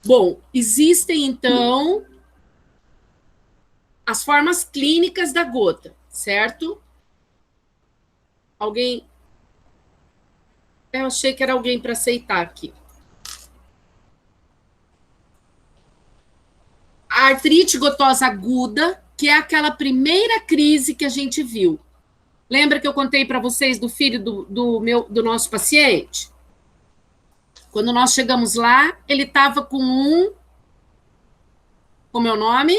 Bom, existem, então, as formas clínicas da gota, certo? Alguém... Eu achei que era alguém para aceitar aqui. A artrite gotosa aguda, que é aquela primeira crise que a gente viu. Lembra que eu contei para vocês do filho do nosso paciente? Quando nós chegamos lá, ele estava com como é o nome?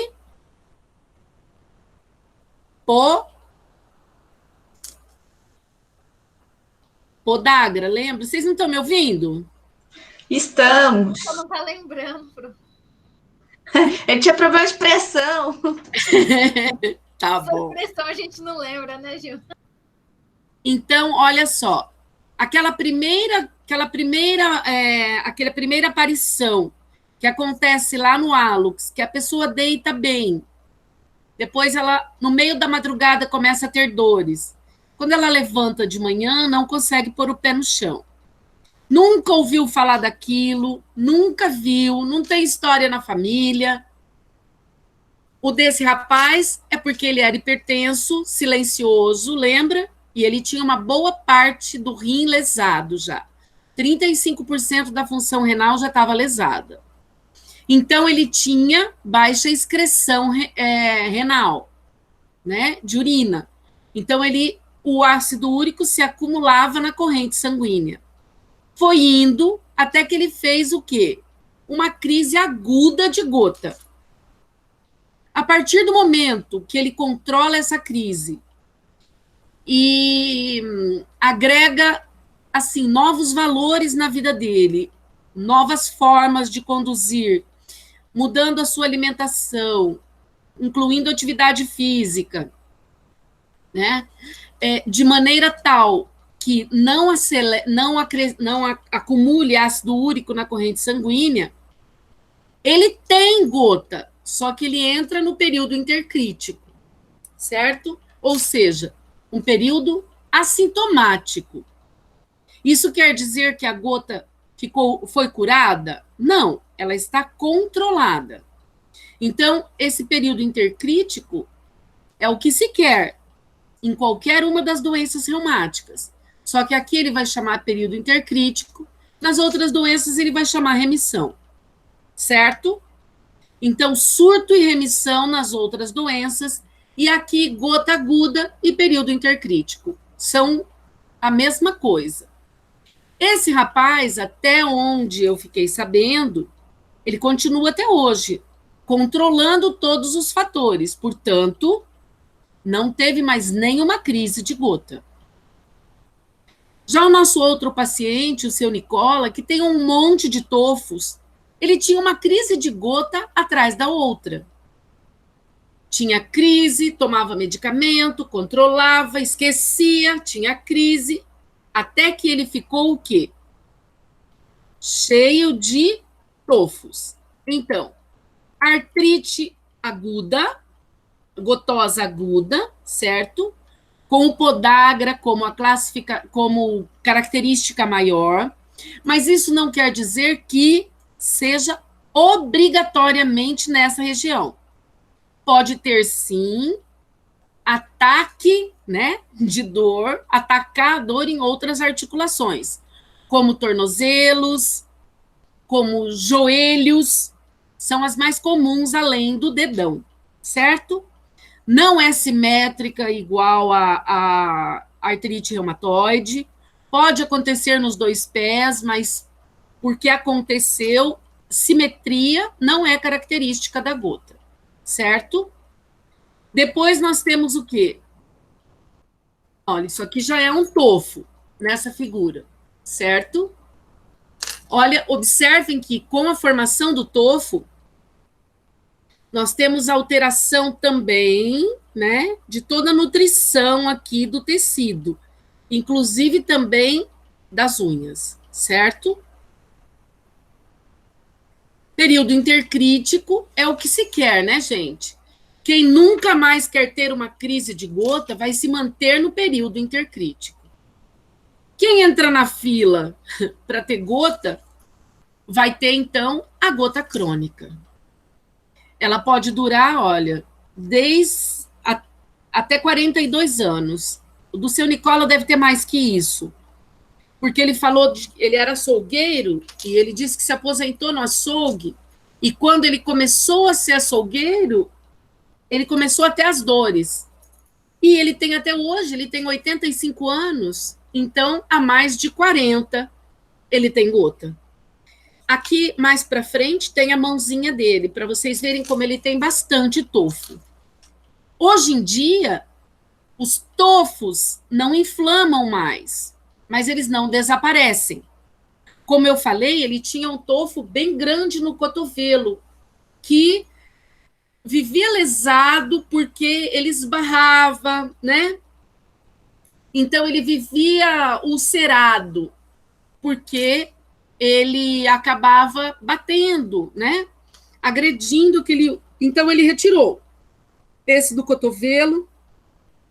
Podagra, lembra? Vocês não estão me ouvindo? Estamos. Só não tá lembrando. Ele tinha problema de pressão. Tá Essa bom. expressão a gente não lembra, né, Gil? Então, olha só. Aquela primeira aparição que acontece lá no hálux, que a pessoa deita bem, depois ela, no meio da madrugada, começa a ter dores. Quando ela levanta de manhã, não consegue pôr o pé no chão. Nunca ouviu falar daquilo, nunca viu, não tem história na família. O desse rapaz é porque ele era hipertenso, silencioso, lembra? E ele tinha uma boa parte do rim lesado já. 35% da função renal já estava lesada. Então, ele tinha baixa excreção renal, né, de urina. Então, o ácido úrico se acumulava na corrente sanguínea. Foi indo até que ele fez o quê? Uma crise aguda de gota. A partir do momento que ele controla essa crise e agrega assim novos valores na vida dele, novas formas de conduzir, mudando a sua alimentação, incluindo atividade física, né? De maneira tal que não acumule ácido úrico na corrente sanguínea, ele tem gota, só que ele entra no período intercrítico, certo? Ou seja, um período assintomático. Isso quer dizer que a gota foi curada? Não, ela está controlada. Então, esse período intercrítico é o que se quer em qualquer uma das doenças reumáticas. Só que aqui ele vai chamar período intercrítico, nas outras doenças ele vai chamar remissão, certo? Então, surto e remissão nas outras doenças, e aqui gota aguda e período intercrítico. São a mesma coisa. Esse rapaz, até onde eu fiquei sabendo, ele continua até hoje, controlando todos os fatores. Portanto, não teve mais nenhuma crise de gota. Já o nosso outro paciente, o seu Nicola, que tem um monte de tofos, ele tinha uma crise de gota atrás da outra. Tinha crise, tomava medicamento, controlava, esquecia, tinha crise, até que ele ficou o quê? Cheio de tofos. Então, artrite aguda, gotosa aguda, certo? Com o podagra como característica maior, mas isso não quer dizer que seja obrigatoriamente nessa região. Pode ter, sim, ataque, né, de dor, atacar a dor em outras articulações, como tornozelos, como joelhos, são as mais comuns além do dedão, certo? Não é simétrica igual a artrite reumatoide, pode acontecer nos dois pés, mas porque aconteceu, simetria não é característica da gota, certo? Depois nós temos o quê? Olha, isso aqui já é um tofo nessa figura, certo? Olha, observem que com a formação do tofo, nós temos alteração também, né, de toda a nutrição aqui do tecido, inclusive também das unhas, certo? Período intercrítico é o que se quer, né, gente? Quem nunca mais quer ter uma crise de gota vai se manter no período intercrítico. Quem entra na fila para ter gota vai ter, então, a gota crônica. Ela pode durar, olha, até 42 anos. O do seu Nicola deve ter mais que isso. Porque ele falou, ele era açougueiro, e ele disse que se aposentou no açougue, e quando ele começou a ser açougueiro, ele começou a ter as dores. E ele tem até hoje, ele tem 85 anos, então há mais de 40 ele tem gota. Aqui, mais para frente, tem a mãozinha dele, para vocês verem como ele tem bastante tofo. Hoje em dia, os tofos não inflamam mais, mas eles não desaparecem. Como eu falei, ele tinha um tofo bem grande no cotovelo, que vivia lesado porque ele esbarrava, né? Então, ele vivia ulcerado, porque ele acabava batendo, né? Agredindo que ele... Então, ele retirou esse do cotovelo,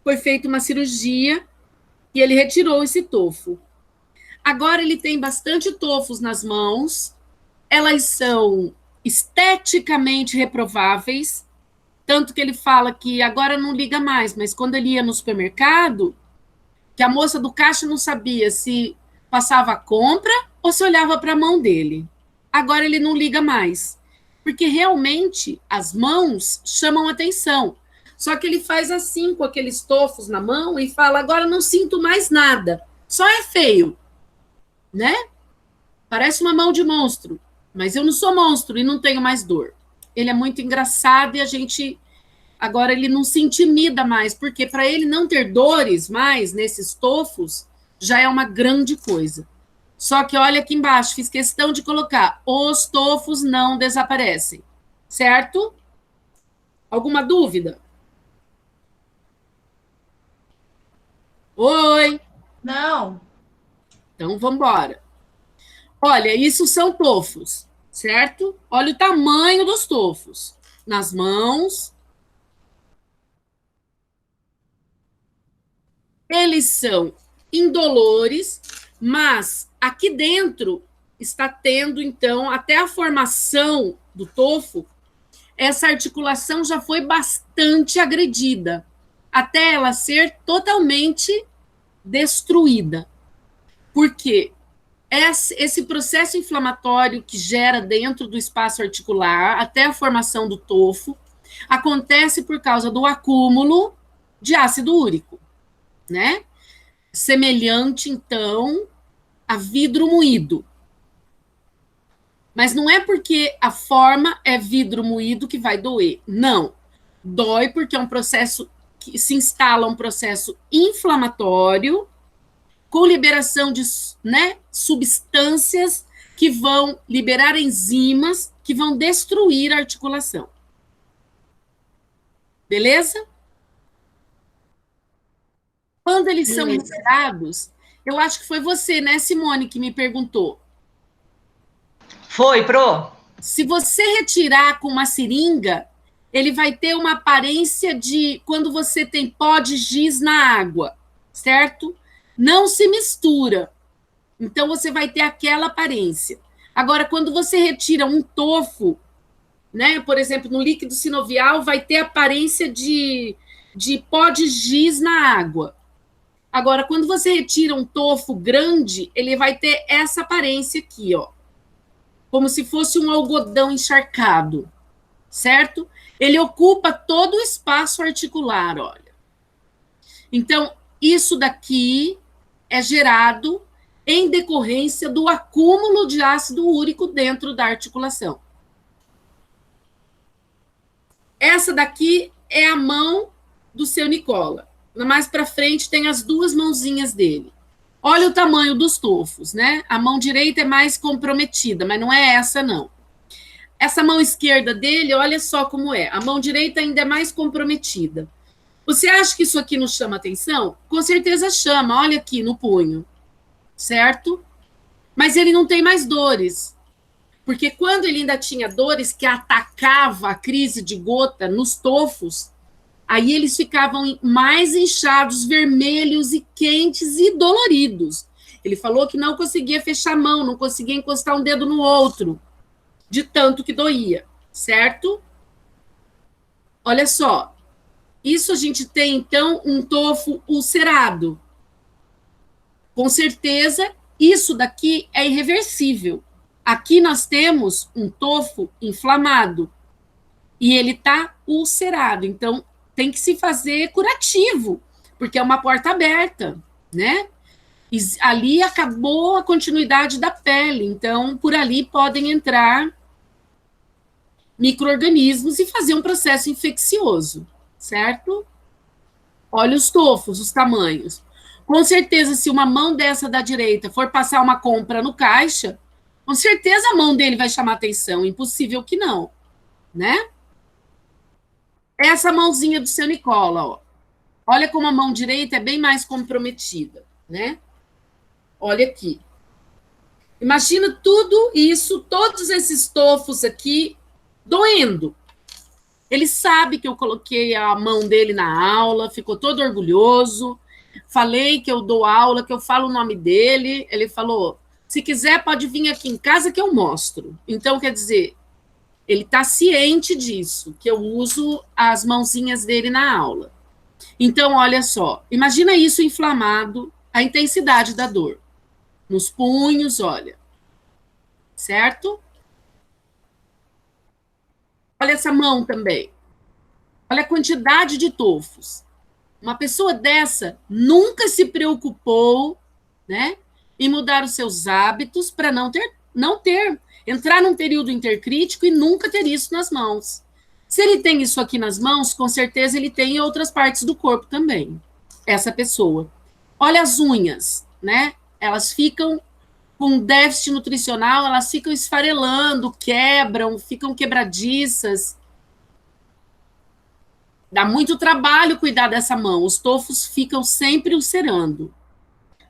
foi feita uma cirurgia e ele retirou esse tofo. Agora ele tem bastante tofos nas mãos, elas são esteticamente reprováveis, tanto que ele fala que agora não liga mais, mas quando ele ia no supermercado, que a moça do caixa não sabia se passava a compra ou se olhava para a mão dele. Agora ele não liga mais, porque realmente as mãos chamam atenção. Só que ele faz assim, com aqueles tofos na mão, e fala, agora não sinto mais nada, só é feio, né? Parece uma mão de monstro, mas eu não sou monstro e não tenho mais dor. Ele é muito engraçado e a gente, agora ele não se intimida mais, porque para ele não ter dores mais nesses tofos, já é uma grande coisa. Só que olha aqui embaixo, fiz questão de colocar, os tofos não desaparecem, certo? Alguma dúvida? Oi! Não. Então, vamos embora. Olha, isso são tofos, certo? Olha o tamanho dos tofos. Nas mãos. Eles são indolores, mas aqui dentro está tendo, então, até a formação do tofo, essa articulação já foi bastante agredida, até ela ser totalmente destruída. Por quê? Esse processo inflamatório que gera dentro do espaço articular, até a formação do tofo, acontece por causa do acúmulo de ácido úrico, né? Semelhante, então, a vidro moído. Mas não é porque a forma é vidro moído que vai doer. Não. Dói porque é um processo que se instala um processo inflamatório com liberação de, né, substâncias que vão liberar enzimas que vão destruir a articulação. Beleza? Quando eles são retirados, eu acho que foi você, né, Simone, que me perguntou. Foi, Pro? Se você retirar com uma seringa, ele vai ter uma aparência de quando você tem pó de giz na água, certo? Não se mistura. Então, você vai ter aquela aparência. Agora, quando você retira um tofo, né, por exemplo, no líquido sinovial, vai ter aparência de pó de giz na água. Agora, quando você retira um tofo grande, ele vai ter essa aparência aqui, ó. Como se fosse um algodão encharcado, certo? Ele ocupa todo o espaço articular, olha. Então, isso daqui é gerado em decorrência do acúmulo de ácido úrico dentro da articulação. Essa daqui é a mão do seu Nicola. Mais para frente tem as duas mãozinhas dele. Olha o tamanho dos tofos, né? A mão direita é mais comprometida, mas não é essa, não. Essa mão esquerda dele, olha só como é. A mão direita ainda é mais comprometida. Você acha que isso aqui não chama atenção? Com certeza chama. Olha aqui no punho. Certo? Mas ele não tem mais dores. Porque quando ele ainda tinha dores que atacava a crise de gota nos tofos, aí eles ficavam mais inchados, vermelhos e quentes e doloridos. Ele falou que não conseguia fechar a mão, não conseguia encostar um dedo no outro, de tanto que doía, certo? Olha só, isso a gente tem, então, um tofo ulcerado. Com certeza, isso daqui é irreversível. Aqui nós temos um tofo inflamado e ele está ulcerado. Então, tem que se fazer curativo, porque é uma porta aberta, né? E ali acabou a continuidade da pele. Então, por ali podem entrar micro-organismos e fazer um processo infeccioso, certo? Olha os tofos, os tamanhos. Com certeza, se uma mão dessa da direita for passar uma compra no caixa, com certeza a mão dele vai chamar atenção, impossível que não, né? Essa mãozinha do seu Nicola, ó. Olha como a mão direita é bem mais comprometida, né? Olha aqui. Imagina tudo isso, todos esses tofos aqui, doendo. Ele sabe que eu coloquei a mão dele na aula, ficou todo orgulhoso. Falei que eu dou aula, que eu falo o nome dele. Ele falou, se quiser pode vir aqui em casa que eu mostro. Então, quer dizer, ele está ciente disso, que eu uso as mãozinhas dele na aula. Então, olha só, imagina isso inflamado, a intensidade da dor. Nos punhos, olha. Certo? Olha essa mão também. Olha a quantidade de tofos. Uma pessoa dessa nunca se preocupou, né, em mudar os seus hábitos para não ter, entrar num período intercrítico e nunca ter isso nas mãos. Se ele tem isso aqui nas mãos, com certeza ele tem em outras partes do corpo também, essa pessoa. Olha as unhas, né? Elas ficam com déficit nutricional, elas ficam esfarelando, quebram, ficam quebradiças. Dá muito trabalho cuidar dessa mão, os tofos ficam sempre ulcerando.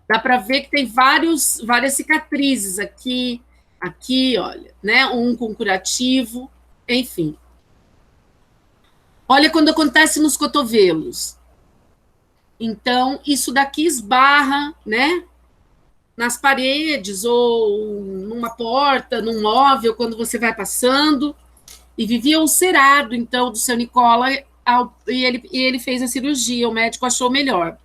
Dá para ver que tem várias cicatrizes aqui, olha, né? Um com curativo, enfim. Olha quando acontece nos cotovelos. Então, isso daqui esbarra, né? Nas paredes ou numa porta, num móvel, quando você vai passando. E vivia ulcerado, então, do seu Nicola, e ele fez a cirurgia, o médico achou melhor.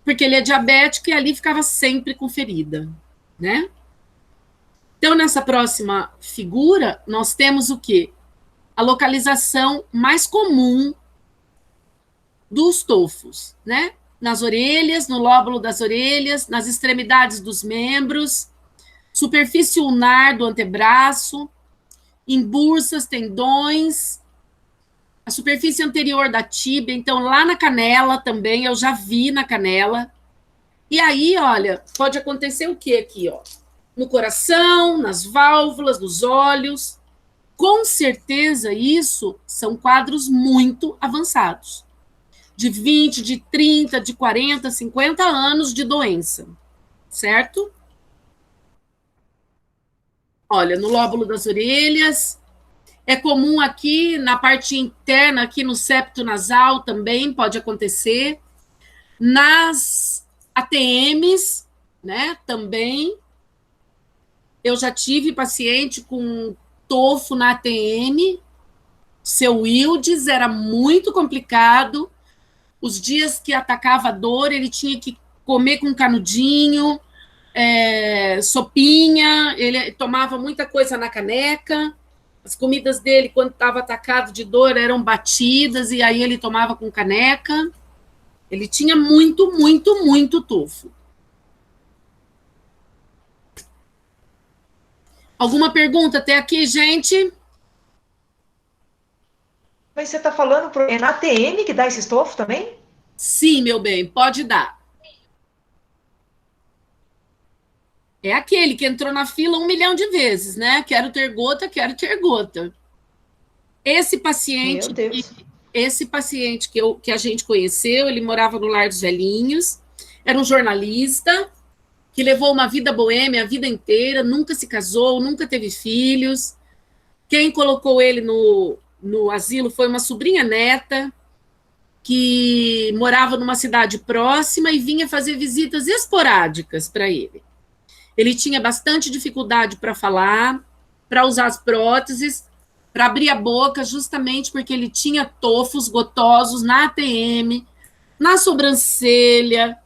Porque ele é diabético e ali ficava sempre com ferida, né? Então, nessa próxima figura, nós temos o quê? A localização mais comum dos tofos, né? Nas orelhas, no lóbulo das orelhas, nas extremidades dos membros, superfície ulnar do antebraço, em bursas, tendões, a superfície anterior da tíbia, então lá na canela também, eu já vi na canela. E aí, olha, pode acontecer o quê aqui, ó? No coração, nas válvulas, nos olhos. Com certeza, isso são quadros muito avançados. De 20, de 30, de 40, 50 anos de doença, certo? Olha, no lóbulo das orelhas, é comum aqui na parte interna, aqui no septo nasal também pode acontecer. Nas ATMs, né, também. Eu já tive paciente com tofo na ATM, seu Wildes, era muito complicado. Os dias que atacava a dor, ele tinha que comer com canudinho, sopinha, ele tomava muita coisa na caneca. As comidas dele, quando estava atacado de dor, eram batidas, e aí ele tomava com caneca. Ele tinha muito, muito, muito tofo. Alguma pergunta até aqui, gente? Mas você está falando, é na ATM que dá esse estofo também? Sim, meu bem, pode dar. É aquele que entrou na fila 1 milhão de vezes, né? Quero ter gota, quero ter gota. Esse paciente que a gente conheceu, ele morava no Lar dos Velhinhos, era um jornalista que levou uma vida boêmia a vida inteira, nunca se casou, nunca teve filhos. Quem colocou ele no asilo foi uma sobrinha neta, que morava numa cidade próxima e vinha fazer visitas esporádicas para ele. Ele tinha bastante dificuldade para falar, para usar as próteses, para abrir a boca, justamente porque ele tinha tofos gotosos na ATM, na sobrancelha,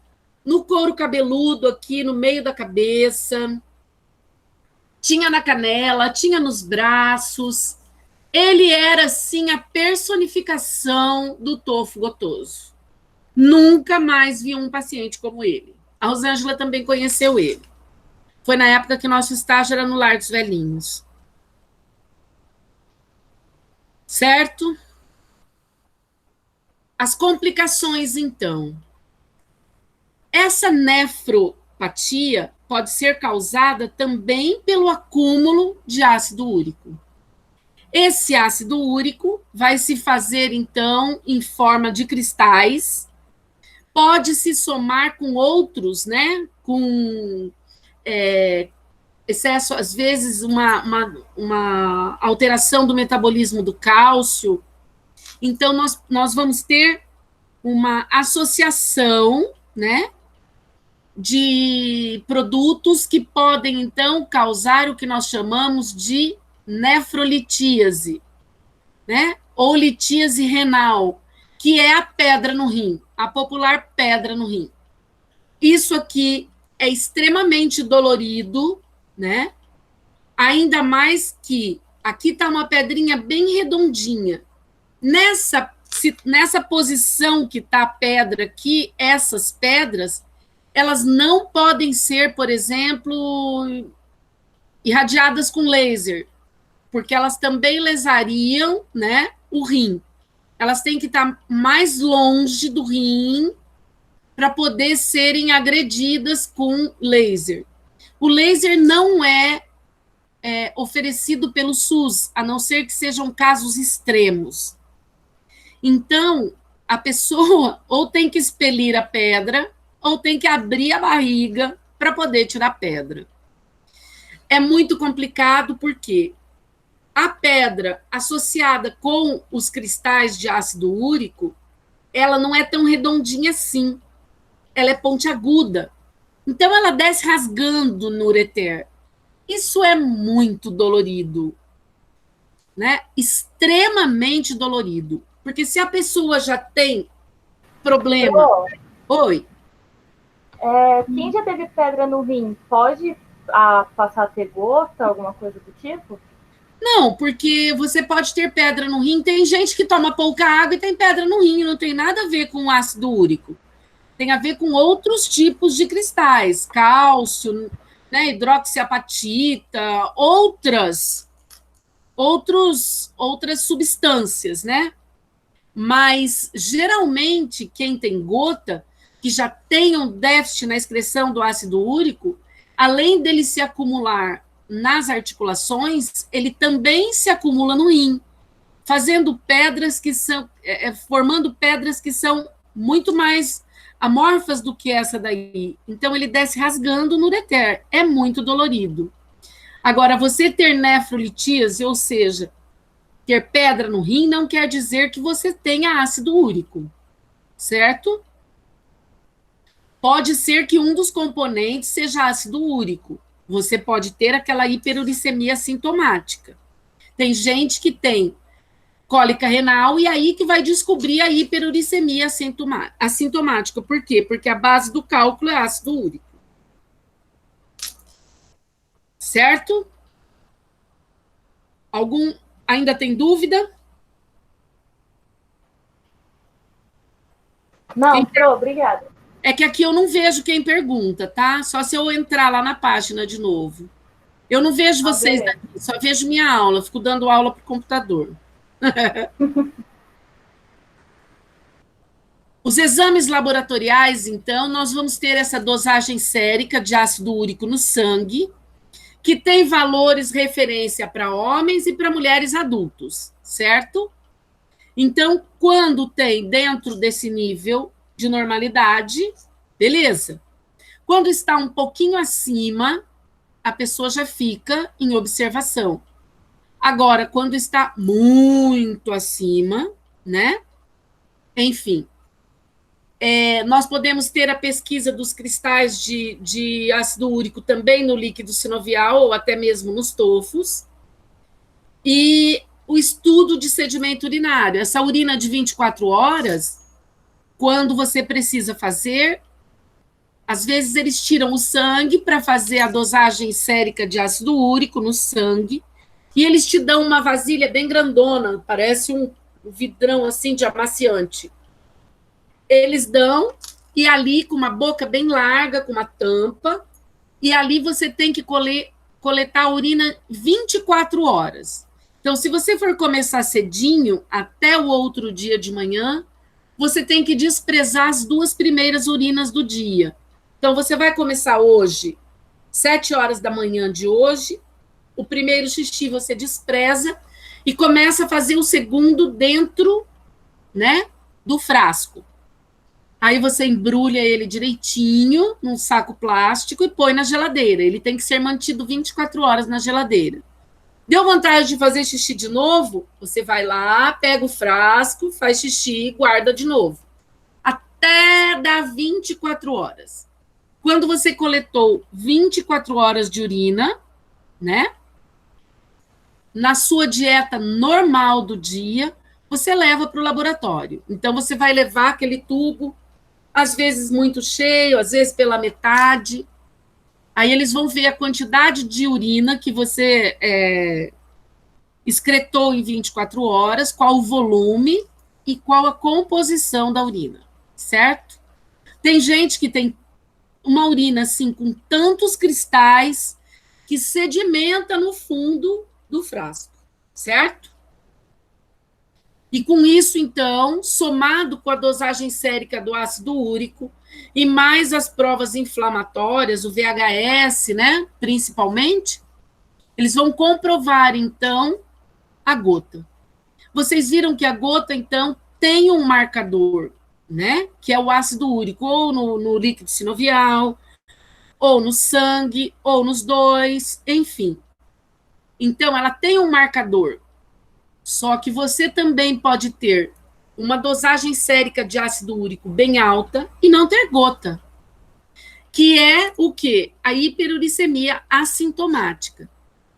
no couro cabeludo aqui no meio da cabeça, tinha na canela, tinha nos braços. Ele era, sim, a personificação do tofo gotoso. Nunca mais vi um paciente como ele. A Rosângela também conheceu ele. Foi na época que nosso estágio era no Lar dos Velhinhos. Certo? As complicações, então. Essa nefropatia pode ser causada também pelo acúmulo de ácido úrico. Esse ácido úrico vai se fazer, então, em forma de cristais, pode se somar com outros, né? Com excesso, às vezes, uma alteração do metabolismo do cálcio. Então, nós vamos ter uma associação, né? De produtos que podem, então, causar o que nós chamamos de nefrolitíase, né? Ou litíase renal, que é a pedra no rim, a popular pedra no rim. Isso aqui é extremamente dolorido, né? Ainda mais que aqui está uma pedrinha bem redondinha. Nessa posição que está a pedra aqui, essas pedras, elas não podem ser, por exemplo, irradiadas com laser, porque elas também lesariam, né, o rim. Elas têm que estar mais longe do rim para poder serem agredidas com laser. O laser não é oferecido pelo SUS, a não ser que sejam casos extremos. Então, a pessoa ou tem que expelir a pedra, ou tem que abrir a barriga para poder tirar a pedra. É muito complicado porque a pedra associada com os cristais de ácido úrico, ela não é tão redondinha assim. Ela é pontiaguda. Então, ela desce rasgando no ureter. Isso é muito dolorido, né? Extremamente dolorido. Porque se a pessoa já tem problema... Oi? Quem já teve pedra no rim, pode passar a ter gota, alguma coisa do tipo? Não, porque você pode ter pedra no rim. Tem gente que toma pouca água e tem pedra no rim. Não tem nada a ver com ácido úrico. Tem a ver com outros tipos de cristais. Cálcio, né, hidroxiapatita, outras substâncias, né? Mas, geralmente, quem tem gota, que já tem um déficit na excreção do ácido úrico, além dele se acumular nas articulações, ele também se acumula no rim, fazendo pedras que são, formando pedras que são muito mais amorfas do que essa daí. Então, ele desce rasgando no ureter. É muito dolorido. Agora, você ter nefrolitíase, ou seja, ter pedra no rim, não quer dizer que você tenha ácido úrico, certo? Pode ser que um dos componentes seja ácido úrico. Você pode ter aquela hiperuricemia sintomática. Tem gente que tem cólica renal e aí que vai descobrir a hiperuricemia assintomática. Por quê? Porque a base do cálculo é ácido úrico. Certo? Algum ainda tem dúvida? Não, obrigada. É que aqui eu não vejo quem pergunta, tá? Só se eu entrar lá na página de novo. Eu não vejo vocês daqui, só vejo minha aula. Fico dando aula para o computador. Os exames laboratoriais, então, nós vamos ter essa dosagem sérica de ácido úrico no sangue, que tem valores referência para homens e para mulheres adultos, certo? Então, quando tem dentro desse nível de normalidade, beleza. Quando está um pouquinho acima, a pessoa já fica em observação. Agora, quando está muito acima, né? Enfim, nós podemos ter a pesquisa dos cristais de ácido úrico também no líquido sinovial ou até mesmo nos tofos, procedimento urinário. Essa urina de 24 horas, quando você precisa fazer, às vezes eles tiram o sangue para fazer a dosagem sérica de ácido úrico no sangue, e eles te dão uma vasilha bem grandona, parece um vidrão assim de amaciante. Eles dão, e ali com uma boca bem larga, com uma tampa, e ali você tem que coletar a urina 24 horas. Então, se você for começar cedinho, até o outro dia de manhã, você tem que desprezar as 2 primeiras urinas do dia. Então, você vai começar hoje, 7 horas da manhã de hoje, o primeiro xixi você despreza e começa a fazer o segundo dentro, né, do frasco. Aí você embrulha ele direitinho num saco plástico e põe na geladeira. Ele tem que ser mantido 24 horas na geladeira. Deu vontade de fazer xixi de novo? Você vai lá, pega o frasco, faz xixi e guarda de novo. Até dar 24 horas. Quando você coletou 24 horas de urina, né? Na sua dieta normal do dia, você leva para o laboratório. Então, você vai levar aquele tubo, às vezes muito cheio, às vezes pela metade. Aí eles vão ver a quantidade de urina que você excretou em 24 horas, qual o volume e qual a composição da urina, certo? Tem gente que tem uma urina assim com tantos cristais que sedimenta no fundo do frasco, certo? E com isso, então, somado com a dosagem sérica do ácido úrico e mais as provas inflamatórias, o VHS, né, principalmente, eles vão comprovar, então, a gota. Vocês viram que a gota, então, tem um marcador, né, que é o ácido úrico, ou no líquido sinovial, ou no sangue, ou nos dois, enfim. Então, ela tem um marcador. Só que você também pode ter uma dosagem sérica de ácido úrico bem alta e não ter gota, que é o quê? A hiperuricemia assintomática.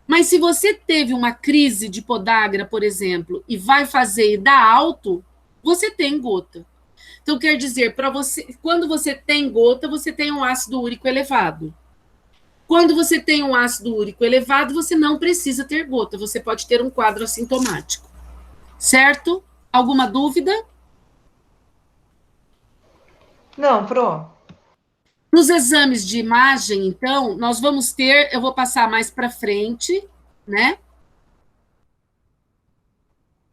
Mas se você teve uma crise de podagra, por exemplo, e vai fazer e dá alto, você tem gota. Então, quer dizer, para você, quando você tem gota, você tem um ácido úrico elevado. Quando você tem um ácido úrico elevado, você não precisa ter gota, você pode ter um quadro assintomático. Certo? Alguma dúvida? Não, Pro. Nos exames de imagem, então, nós vamos ter, eu vou passar mais para frente, né?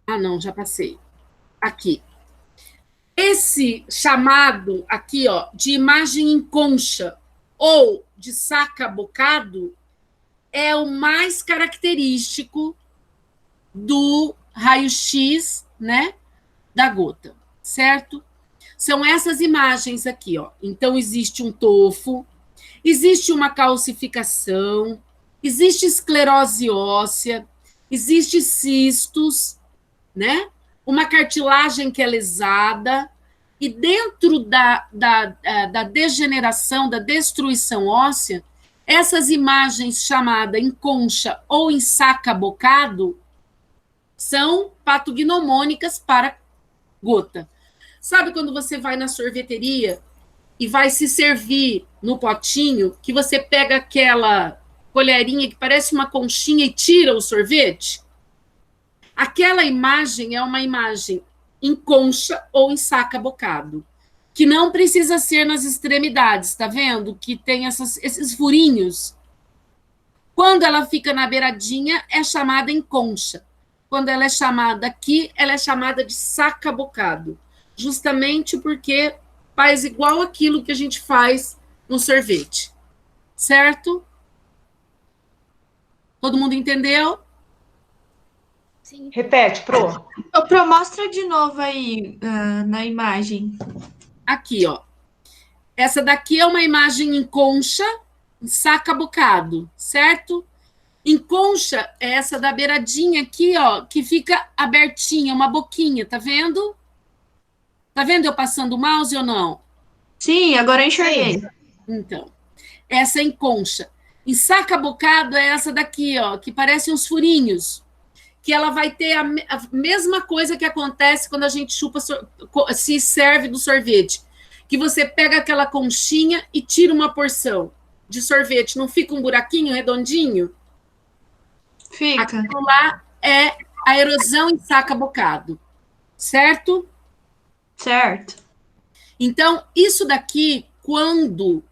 Ah, não, já passei. Aqui. Esse chamado aqui, ó, de imagem em concha ou de saca-bocado é o mais característico do raio-x, né, da gota, certo? São essas imagens aqui, ó. Então, existe um tofo, existe uma calcificação, existe esclerose óssea, existe cistos, né? Uma cartilagem que é lesada, e dentro da degeneração, da destruição óssea, essas imagens chamadas em concha ou em saca-bocado são patognomônicas para gota. Sabe quando você vai na sorveteria e vai se servir no potinho, que você pega aquela colherinha que parece uma conchinha e tira o sorvete? Aquela imagem é uma imagem em concha ou em saca-bocado, que não precisa ser nas extremidades, tá vendo? Que tem esses furinhos. Quando ela fica na beiradinha, é chamada em concha. Quando ela é chamada aqui, ela é chamada de saca-bocado, justamente porque faz igual aquilo que a gente faz no sorvete, certo? Todo mundo entendeu? Sim. Repete, Pro. Pro, mostra de novo aí na imagem. Aqui, ó. Essa daqui é uma imagem em concha, em saca-bocado, certo? Em concha é essa da beiradinha aqui, ó, que fica abertinha, uma boquinha, tá vendo? Tá vendo eu passando o mouse ou não? Sim, agora eu enxerguei. Então, essa é em concha. Em saca-bocado é essa daqui, ó, que parece uns furinhos. que ela vai ter a mesma coisa que acontece quando a gente se serve do sorvete, que você pega aquela conchinha e tira uma porção de sorvete, não fica um buraquinho redondinho? Fica. Aquilo lá é a erosão em saca-bocado, certo? Certo. Então, isso daqui, quando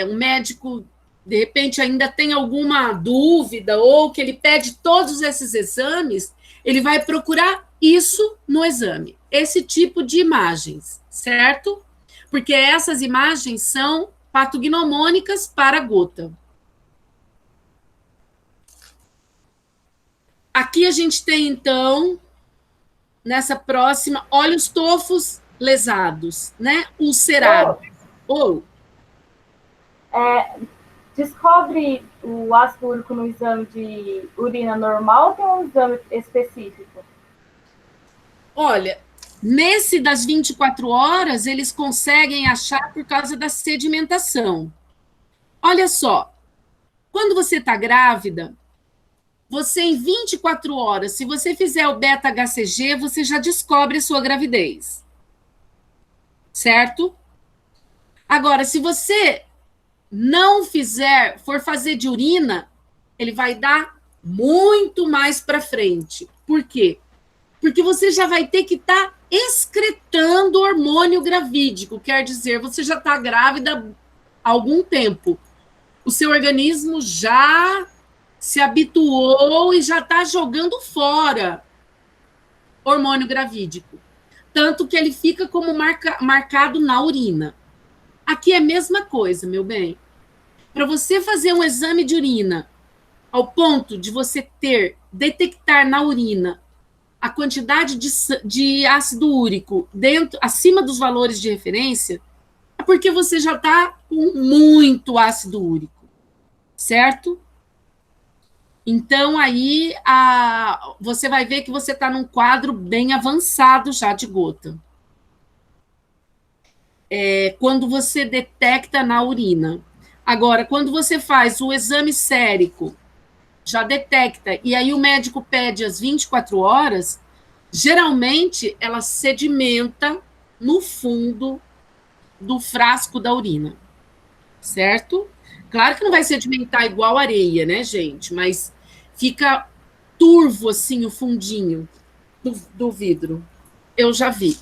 o médico, de repente, ainda tem alguma dúvida ou que ele pede todos esses exames, ele vai procurar isso no exame, esse tipo de imagens, certo? Porque essas imagens são patognomônicas para a gota. Aqui a gente tem, então, nessa próxima, olhos tofos lesados, né? Ulcerados. Ou descobre o ácido úrico no exame de urina normal ou tem um exame específico? olha, nesse das 24 horas, eles conseguem achar por causa da sedimentação. Olha só, quando você está grávida, você em 24 horas, se você fizer o beta-HCG, você já descobre a sua gravidez. Certo? Agora, se você não fizer, for fazer de urina, ele vai dar muito mais para frente. Por quê? Porque você já vai ter que estar excretando hormônio gravídico, quer dizer, você já está grávida há algum tempo. O seu organismo já se habituou e já está jogando fora hormônio gravídico. Tanto que ele fica como marcado na urina. Aqui é a mesma coisa, meu bem. Para você fazer um exame de urina, ao ponto de você detectar na urina a quantidade de ácido úrico acima dos valores de referência, é porque você já está com muito ácido úrico, certo? Então, aí, você vai ver que você está num quadro bem avançado já de gota. Quando você detecta na urina. Agora, quando você faz o exame sérico, já detecta, e aí o médico pede as 24 horas, geralmente ela sedimenta no fundo do frasco da urina, certo? Claro que não vai sedimentar igual areia, né, gente? Mas fica turvo, assim, o fundinho do vidro. Eu já vi.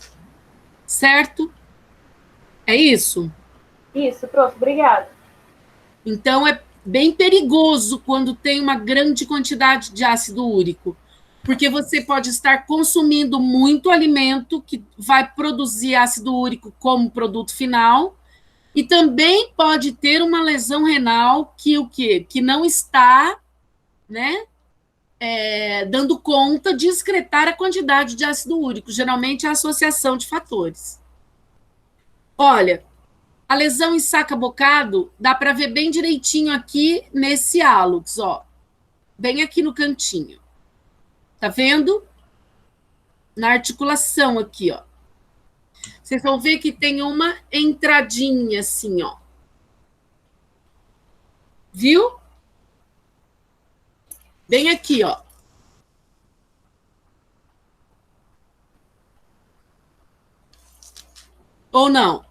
Certo? É isso? Isso, pronto, obrigada. Então, é bem perigoso quando tem uma grande quantidade de ácido úrico, porque você pode estar consumindo muito alimento que vai produzir ácido úrico como produto final, e também pode ter uma lesão renal que o quê? Que não está, né, dando conta de excretar a quantidade de ácido úrico. Geralmente é a associação de fatores. Olha, a lesão em saca-bocado dá para ver bem direitinho aqui nesse hálux, ó. Bem aqui no cantinho. Tá vendo? Na articulação aqui, ó. Vocês vão ver que tem uma entradinha assim, ó. Viu? Bem aqui, ó. Ou não?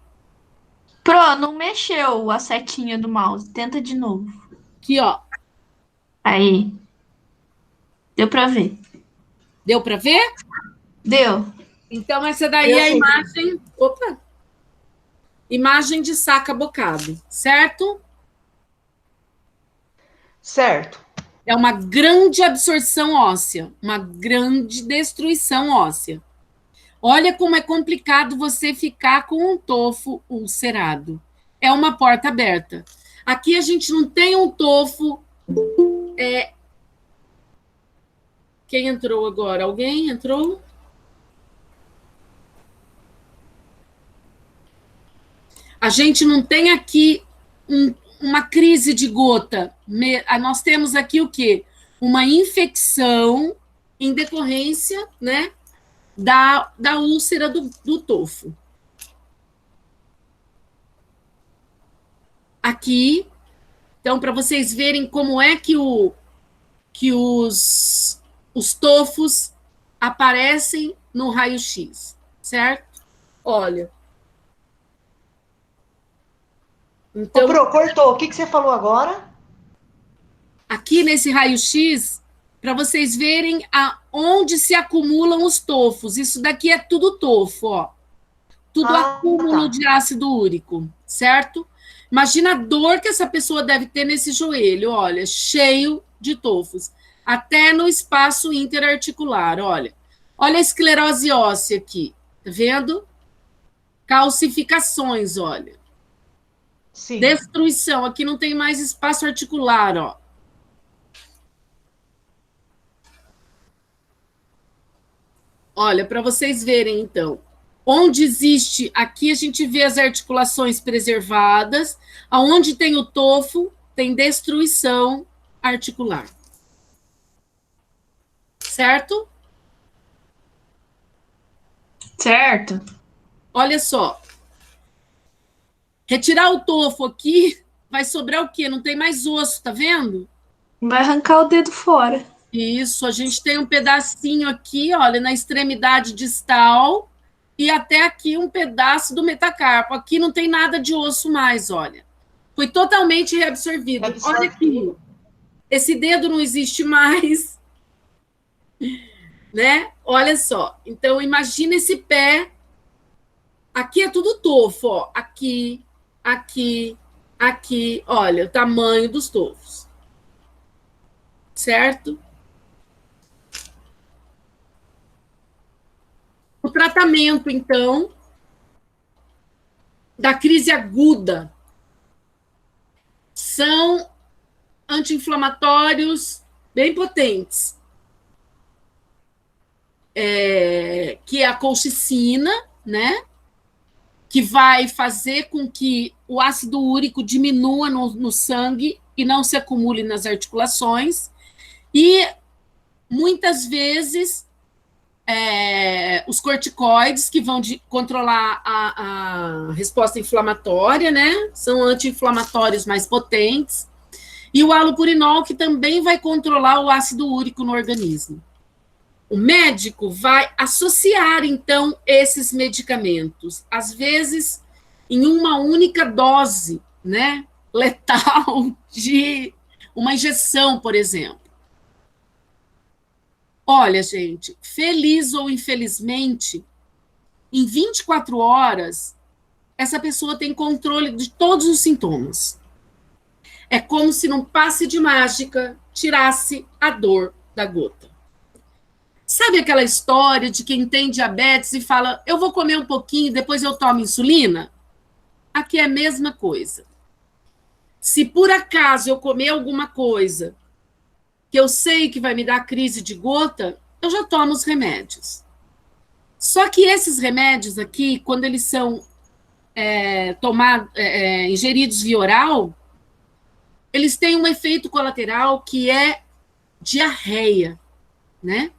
Pro, não mexeu a setinha do mouse. Tenta de novo. Aqui, ó. Aí. Deu pra ver. Deu para ver? Deu. Então, essa daí é a imagem... Opa! Imagem de saca-bocado, certo? Certo. É uma grande absorção óssea, uma grande destruição óssea. Olha como é complicado você ficar com um tofo ulcerado. É uma porta aberta. Aqui a gente não tem um tofo. Quem entrou agora? Alguém entrou? A gente não tem aqui uma crise de gota. Nós temos aqui o quê? Uma infecção em decorrência, né, da úlcera do tofo. Aqui, então, para vocês verem como é que os os tofos aparecem no raio-x, certo? Olha. Então, Ô, Pro, cortou. O que você falou agora? aqui nesse raio-x, para vocês verem aonde se acumulam os tofos. Isso daqui é tudo tofo, ó. Tudo acúmulo de ácido úrico, certo? Imagina a dor que essa pessoa deve ter nesse joelho, olha, cheio de tofos. Até no espaço interarticular, olha. Olha a esclerose óssea aqui, tá vendo? Calcificações, olha. Sim. Destruição, aqui não tem mais espaço articular, ó. Olha, para vocês verem, então, onde existe, aqui a gente vê as articulações preservadas, aonde tem o tofo, tem destruição articular. Certo? Certo. Olha só. Retirar o tofo aqui, vai sobrar o quê? Não tem mais osso, tá vendo? Vai arrancar o dedo fora. Isso, a gente tem um pedacinho aqui, olha, na extremidade distal, e até aqui um pedaço do metacarpo. Aqui não tem nada de osso mais, olha. Foi totalmente reabsorvido. Olha aqui, esse dedo não existe mais, né? Olha só. Então, imagina esse pé. Aqui é tudo tofo, ó. Aqui, aqui, aqui. Olha, o tamanho dos tofos. Certo? O tratamento, então, da crise aguda são anti-inflamatórios bem potentes, que é a colchicina, né? Que vai fazer com que o ácido úrico diminua no sangue e não se acumule nas articulações. E, muitas vezes, os corticoides, que vão controlar a resposta inflamatória, né? São anti-inflamatórios mais potentes. E o halopurinol, que também vai controlar o ácido úrico no organismo. O médico vai associar, então, esses medicamentos, às vezes, em uma única dose, né? Letal de uma injeção, por exemplo. Olha, gente, feliz ou infelizmente, em 24 horas, essa pessoa tem controle de todos os sintomas. É como se num passe de mágica tirasse a dor da gota. Sabe aquela história de quem tem diabetes e fala, eu vou comer um pouquinho, depois eu tomo insulina? Aqui é a mesma coisa. Se por acaso eu comer alguma coisa que eu sei que vai me dar crise de gota, eu já tomo os remédios. Só que esses remédios aqui, quando eles são ingeridos via oral, eles têm um efeito colateral que é diarreia, né?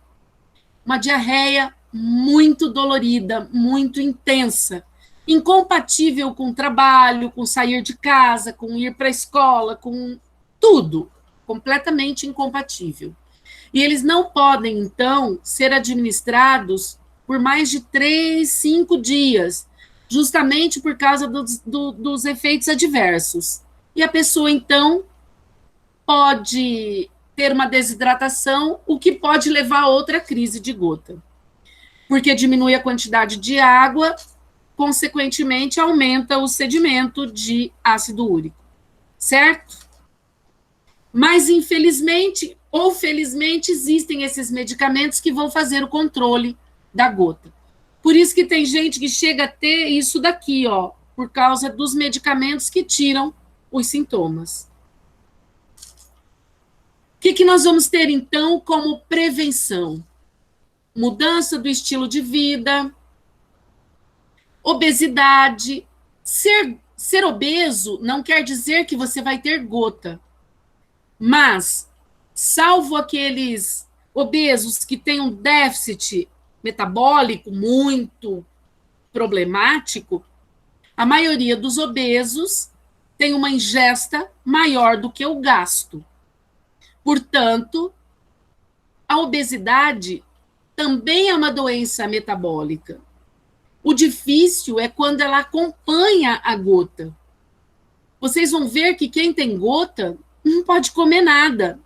Uma diarreia muito dolorida, muito intensa, incompatível com o trabalho, com sair de casa, com ir para a escola, com tudo. Completamente incompatível. E eles não podem, então, ser administrados por mais de 3, 5 dias, justamente por causa dos efeitos adversos. E a pessoa, então, pode ter uma desidratação, o que pode levar a outra crise de gota. Porque diminui a quantidade de água, consequentemente, aumenta o sedimento de ácido úrico. Certo? Mas, infelizmente ou felizmente, existem esses medicamentos que vão fazer o controle da gota. Por isso que tem gente que chega a ter isso daqui, ó, por causa dos medicamentos que tiram os sintomas. O que nós vamos ter, então, como prevenção? Mudança do estilo de vida, obesidade. Ser obeso não quer dizer que você vai ter gota. Mas, salvo aqueles obesos que têm um déficit metabólico muito problemático, a maioria dos obesos tem uma ingesta maior do que o gasto. Portanto, a obesidade também é uma doença metabólica. O difícil é quando ela acompanha a gota. Vocês vão ver que quem tem gota não pode comer nada.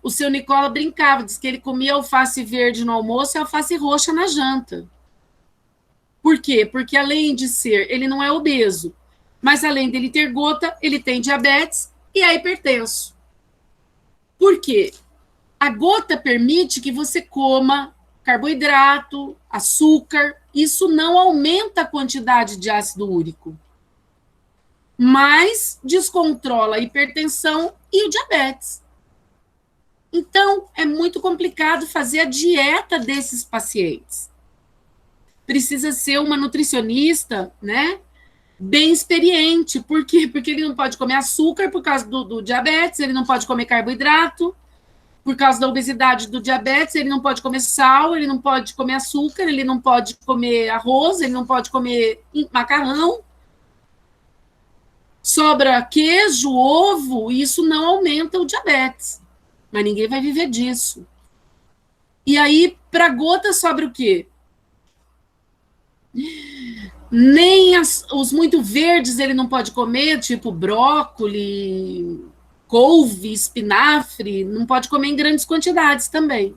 O seu Nicola brincava, diz que ele comia alface verde no almoço e alface roxa na janta. Por quê? Porque além de ser, ele não é obeso, mas além dele ter gota, ele tem diabetes e é hipertenso. Por quê? A gota permite que você coma carboidrato, açúcar, isso não aumenta a quantidade de ácido úrico, mas descontrola a hipertensão e o diabetes. Então, é muito complicado fazer a dieta desses pacientes. Precisa ser uma nutricionista, né, bem experiente. Por quê? Porque ele não pode comer açúcar por causa do diabetes, ele não pode comer carboidrato, por causa da obesidade do diabetes, ele não pode comer sal, ele não pode comer açúcar, ele não pode comer arroz, ele não pode comer macarrão. Sobra queijo, ovo, e isso não aumenta o diabetes. Mas ninguém vai viver disso. E aí, para gota, sobra o quê? Nem os muito verdes ele não pode comer, tipo brócoli, couve, espinafre, não pode comer em grandes quantidades também.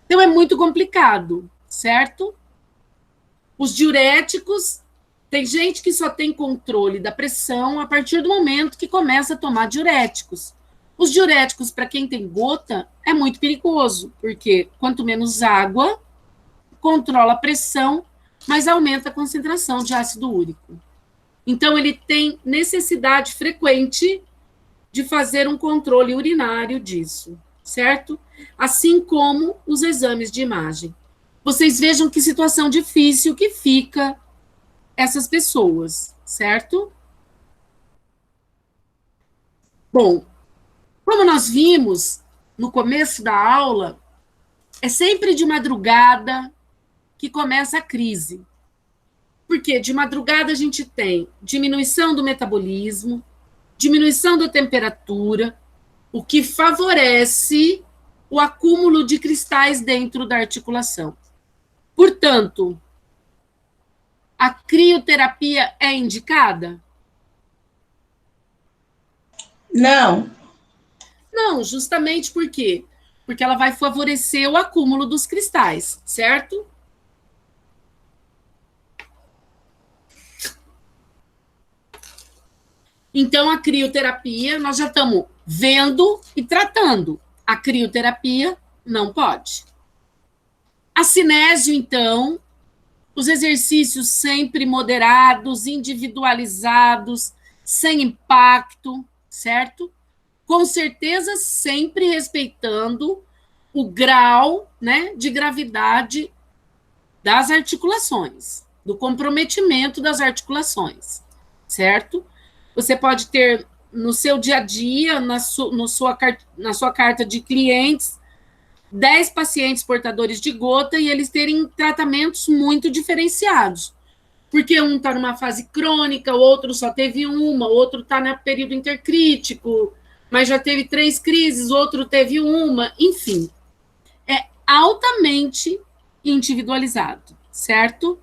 Então é muito complicado, certo? Os diuréticos, tem gente que só tem controle da pressão a partir do momento que começa a tomar diuréticos. Os diuréticos, para quem tem gota, é muito perigoso, porque quanto menos água, controla a pressão, mas aumenta a concentração de ácido úrico. Então, ele tem necessidade frequente de fazer um controle urinário disso, certo? Assim como os exames de imagem. Vocês vejam que situação difícil que fica essas pessoas, certo? Bom, como nós vimos no começo da aula, é sempre de madrugada que começa a crise. Porque de madrugada a gente tem diminuição do metabolismo, diminuição da temperatura, o que favorece o acúmulo de cristais dentro da articulação. Portanto, a crioterapia é indicada? Não. Não, justamente por quê? Porque ela vai favorecer o acúmulo dos cristais, certo? Então, a crioterapia, nós já estamos vendo e tratando. A crioterapia não pode. A cinésio, então, os exercícios sempre moderados, individualizados, sem impacto, certo? Com certeza, sempre respeitando o grau, né, de gravidade das articulações, do comprometimento das articulações, certo? Você pode ter no seu dia a dia, na sua carta de clientes, 10 pacientes portadores de gota e eles terem tratamentos muito diferenciados. Porque um está numa fase crônica, o outro só teve uma, o outro está no período intercrítico, mas já teve 3 crises, o outro teve uma, enfim. É altamente individualizado, certo?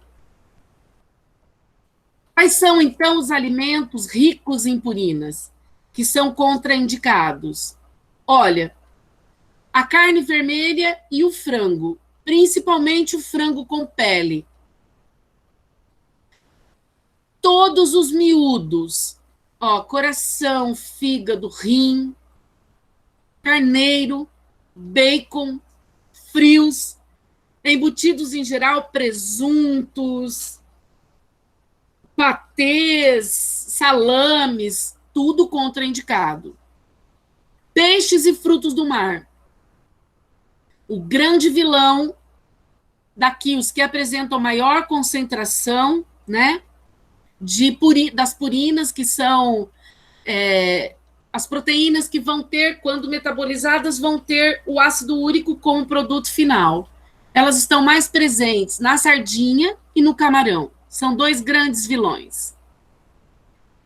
Quais são, então, os alimentos ricos em purinas, que são contraindicados? Olha, a carne vermelha e o frango, principalmente o frango com pele. Todos os miúdos, ó, coração, fígado, rim, carneiro, bacon, frios, embutidos em geral, presuntos, patês, salames, tudo contraindicado. Peixes e frutos do mar. O grande vilão daqui, os que apresentam maior concentração, né, das purinas, que são as proteínas que vão ter, quando metabolizadas, vão ter o ácido úrico como produto final. Elas estão mais presentes na sardinha e no camarão. São 2 grandes vilões.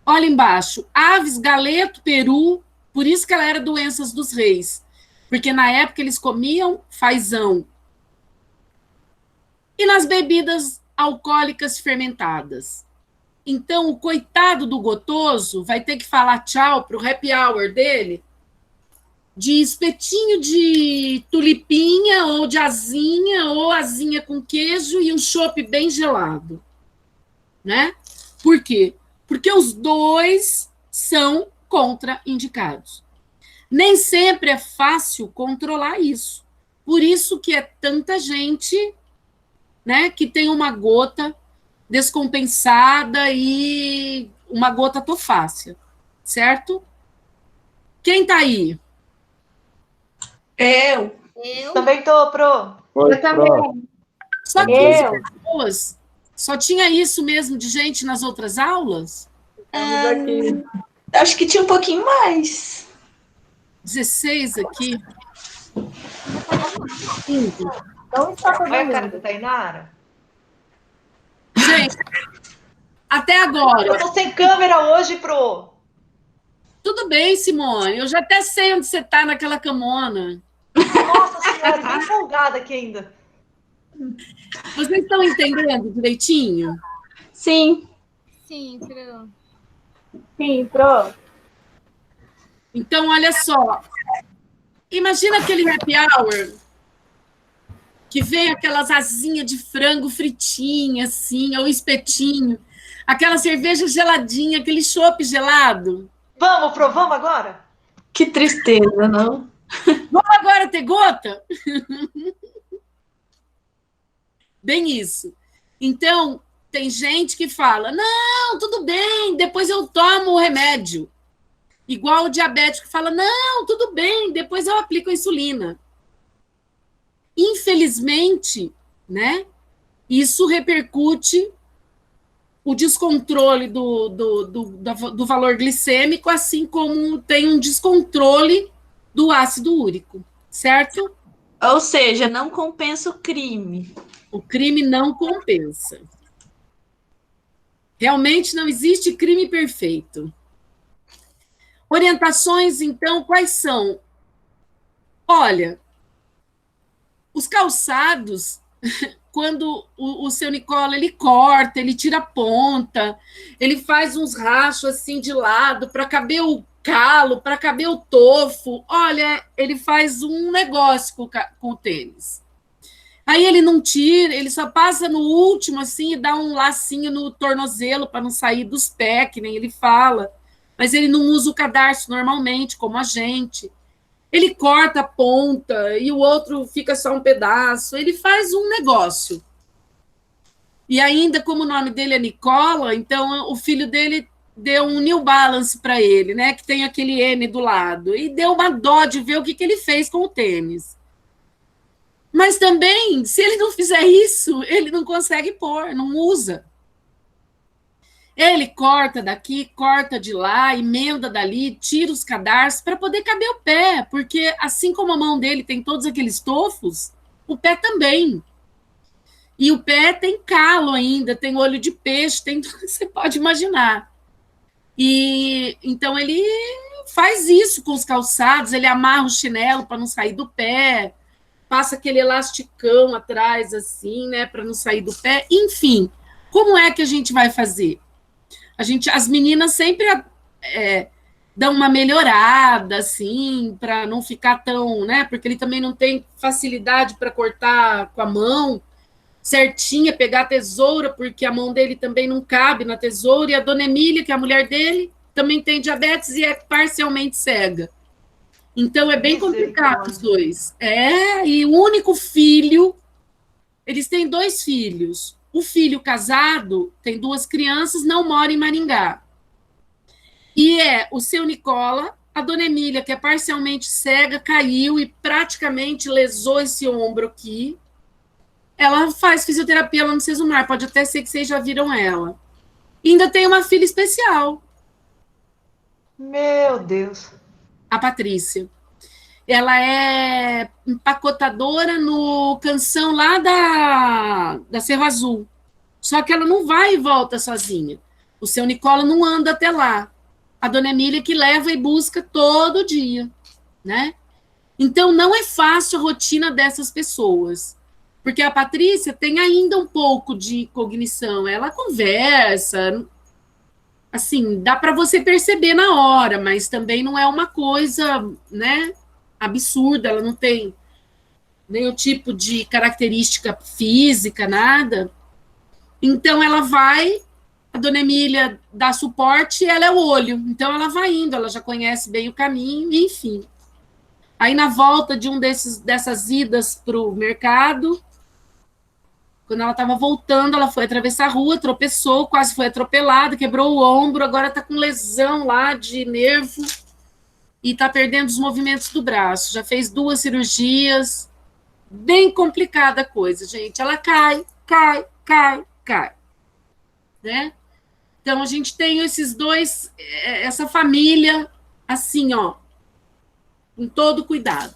Olha embaixo, aves, galeto, peru, por isso que ela era doenças dos reis. Porque na época eles comiam fazão. E nas bebidas alcoólicas fermentadas. Então, o coitado do gotoso vai ter que falar tchau para o happy hour dele de espetinho de tulipinha ou de asinha ou asinha com queijo e um chopp bem gelado. Né? Por quê? Porque os dois são contraindicados. Nem sempre é fácil controlar isso. Por isso que é tanta gente, né, que tem uma gota descompensada e uma gota tofácil, certo? Quem tá aí? Eu. Também tô, Pro. Oi, Eu também. Só Eu. 15 pessoas? Só tinha isso mesmo de gente nas outras aulas? Acho que tinha um pouquinho mais. 16 aqui? 15. Não está todo Olha a cara mundo. da Tainara. Gente, até agora. Eu tô sem câmera hoje, Pro. Tudo bem, Simone. Eu já até sei onde você está naquela camona. Nossa senhora, bem folgada aqui ainda. Vocês estão entendendo direitinho? Sim. Sim, Pro. Sim, Pro. Então, olha só. Imagina aquele happy hour que vem aquelas asinhas de frango fritinha, assim, ou espetinho, aquela cerveja geladinha, aquele chopp gelado. Vamos, Pro, vamos agora? Que tristeza, não? Vamos agora ter gota? Bem isso. Então, tem gente que fala, não, tudo bem, depois eu tomo o remédio. Igual o diabético que fala, não, tudo bem, depois eu aplico a insulina. Infelizmente, né, isso repercute o descontrole do valor glicêmico, assim como tem um descontrole do ácido úrico, certo? Ou seja, não compensa o crime. O crime não compensa. Realmente não existe crime perfeito. Orientações, então, quais são? Olha, os calçados, quando o seu Nicola, ele corta, ele tira a ponta, ele faz uns rachos assim de lado para caber o calo, para caber o tofo. Olha, ele faz um negócio com o tênis. Aí ele não tira, ele só passa no último assim e dá um lacinho no tornozelo para não sair dos pés, que nem ele fala. Mas ele não usa o cadarço normalmente, como a gente. Ele corta a ponta e o outro fica só um pedaço. Ele faz um negócio. E ainda, como o nome dele é Nicola, então o filho dele deu um New Balance para ele, né? Que tem aquele N do lado. E deu uma dó de ver o que ele fez com o tênis. Mas também, se ele não fizer isso, ele não consegue pôr, não usa. Ele corta daqui, corta de lá, emenda dali, tira os cadarços para poder caber o pé, porque assim como a mão dele tem todos aqueles tofos, o pé também. E o pé tem calo ainda, tem olho de peixe, tem tudo que você pode imaginar. E então ele faz isso com os calçados, ele amarra o chinelo para não sair do pé, passa aquele elasticão atrás, assim, né, para não sair do pé. Enfim, como é que a gente vai fazer? As meninas sempre dão uma melhorada, assim, para não ficar tão, né, porque ele também não tem facilidade para cortar com a mão certinha, pegar a tesoura, porque a mão dele também não cabe na tesoura, e a dona Emília, que é a mulher dele, também tem diabetes e é parcialmente cega. Então, é bem complicado os dois. E o único filho, eles têm 2 filhos. O filho casado tem 2 crianças, não mora em Maringá. E é o seu Nicola, a dona Emília, que é parcialmente cega, caiu e praticamente lesou esse ombro aqui. Ela faz fisioterapia lá no Sesumar, pode até ser que vocês já viram ela. E ainda tem uma filha especial. Meu Deus. A Patrícia. Ela é empacotadora no Canção lá da Cerro Azul. Só que ela não vai e volta sozinha. O seu Nicola não anda até lá. A dona Emília que leva e busca todo dia, né? Então, não é fácil a rotina dessas pessoas, porque a Patrícia tem ainda um pouco de cognição, ela conversa, assim, dá para você perceber na hora, mas também não é uma coisa, né, absurda, ela não tem nenhum tipo de característica física, nada. Então, ela vai, a dona Emília dá suporte e ela é o olho. Então, ela vai indo, ela já conhece bem o caminho, enfim. Aí, na volta de dessas idas para o mercado, quando ela estava voltando, ela foi atravessar a rua, tropeçou, quase foi atropelada, quebrou o ombro, agora está com lesão lá de nervo e está perdendo os movimentos do braço. Já fez 2 cirurgias, bem complicada a coisa, gente. Ela cai, né? Então, a gente tem esses dois, essa família, assim, ó, com todo cuidado.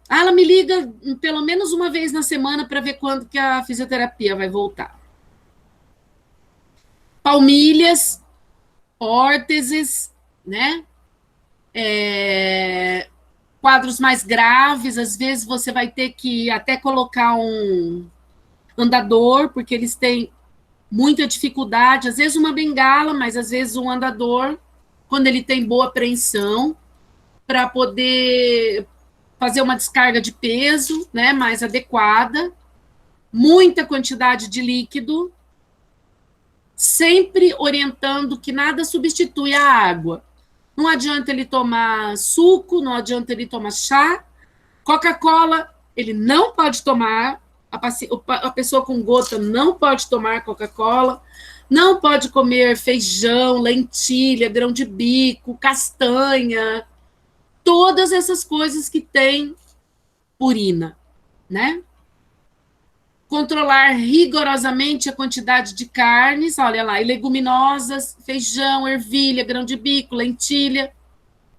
Ela me liga pelo menos uma vez na semana para ver quando que a fisioterapia vai voltar. Palmilhas, órteses, né? Quadros mais graves, às vezes você vai ter que até colocar um andador, porque eles têm muita dificuldade, às vezes uma bengala, mas às vezes um andador, quando ele tem boa apreensão, para poder fazer uma descarga de peso, né, mais adequada, muita quantidade de líquido, sempre orientando que nada substitui a água. Não adianta ele tomar suco, não adianta ele tomar chá, Coca-Cola ele não pode tomar, a pessoa com gota não pode tomar Coca-Cola, não pode comer feijão, lentilha, grão de bico, castanha, todas essas coisas que têm urina, né? Controlar rigorosamente a quantidade de carnes, olha lá, e leguminosas, feijão, ervilha, grão de bico, lentilha,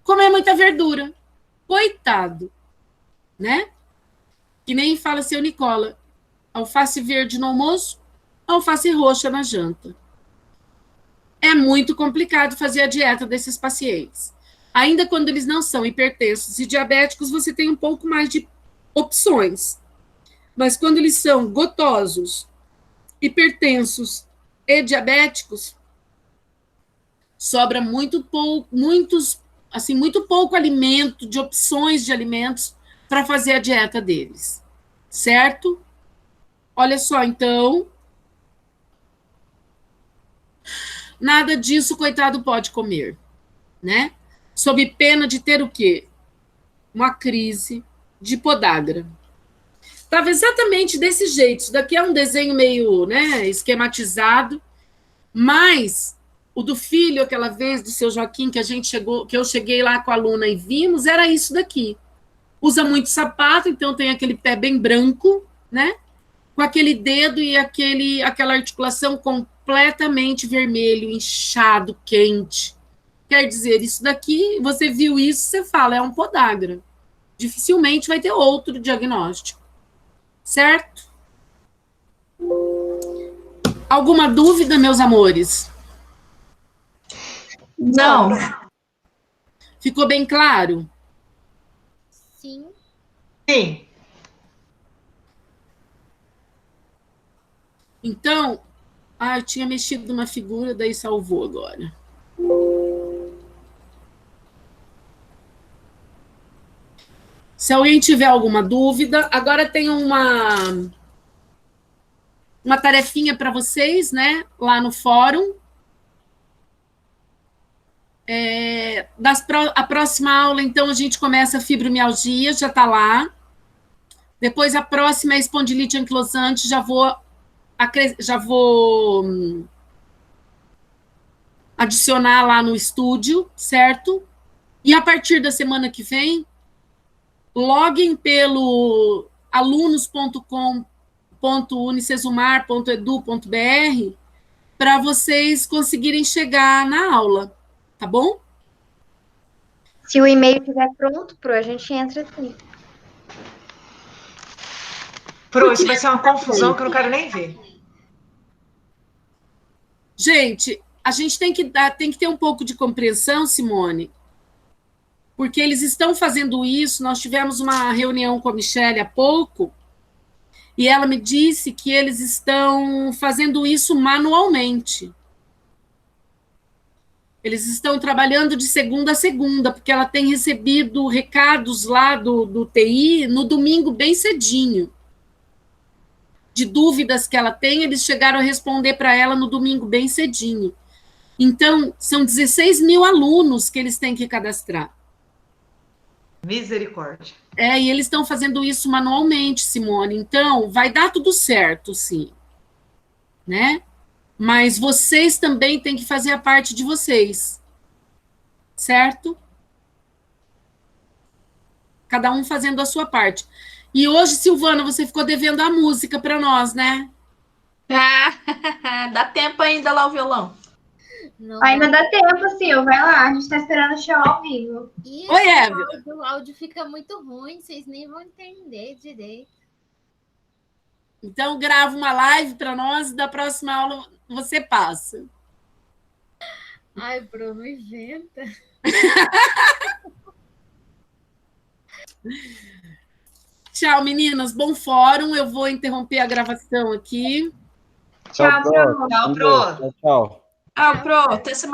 comer muita verdura. Coitado, né? Que nem fala seu Nicola, alface verde no almoço, alface roxa na janta. É muito complicado fazer a dieta desses pacientes. Ainda quando eles não são hipertensos e diabéticos, você tem um pouco mais de opções. Mas quando eles são gotosos, hipertensos e diabéticos, sobra muito pouco alimento, de opções de alimentos para fazer a dieta deles. Certo? Olha só, então, nada disso, coitado, pode comer, né? Sob pena de ter o quê? Uma crise de podagra. Estava exatamente desse jeito. Isso daqui é um desenho meio, né, esquematizado, mas o do filho, aquela vez, do seu Joaquim, que eu cheguei lá com a aluna e vimos, era isso daqui. Usa muito sapato, então tem aquele pé bem branco, né? Com aquele dedo e aquela articulação completamente vermelho, inchado, quente. Quer dizer, isso daqui, você viu isso, você fala, é um podagra. Dificilmente vai ter outro diagnóstico. Certo? Alguma dúvida, meus amores? Não. Ficou bem claro? Sim. Sim. Então, eu tinha mexido numa figura, daí salvou agora. Se alguém tiver alguma dúvida, agora tem uma tarefinha para vocês, né, lá no fórum. A próxima aula, então, a gente começa a fibromialgia, já está lá. Depois, a próxima é espondilite anquilosante, já vou adicionar lá no estúdio, certo? E a partir da semana que vem, loguem pelo alunos.com.unicesumar.edu.br para vocês conseguirem chegar na aula, tá bom? Se o e-mail estiver pronto, a gente entra assim. Pro, isso vai ser uma confusão que eu não quero nem ver. Gente, a gente tem que ter um pouco de compreensão, Simone, porque eles estão fazendo isso. Nós tivemos uma reunião com a Michelle há pouco, e ela me disse que eles estão fazendo isso manualmente. Eles estão trabalhando de segunda a segunda, porque ela tem recebido recados lá do TI no domingo bem cedinho. De dúvidas que ela tem, eles chegaram a responder para ela no domingo bem cedinho. Então, são 16 mil alunos que eles têm que cadastrar. Misericórdia. E eles estão fazendo isso manualmente, Simone. Então, vai dar tudo certo, sim. Né? Mas vocês também têm que fazer a parte de vocês. Certo? Cada um fazendo a sua parte. E hoje, Silvana, você ficou devendo a música para nós, né? Dá tempo ainda lá o violão. Não Ainda dá tempo, Sil. Vai lá. A gente tá esperando o show ao vivo. Isso, Oi, Eve. o áudio fica muito ruim, vocês nem vão entender direito. Então, grava uma live para nós e da próxima aula você passa. Ai, Bruno, inventa. Tchau, meninas. Bom fórum. Eu vou interromper a gravação aqui. Tchau, Tchau, Pro. Tchau. Pro, até semana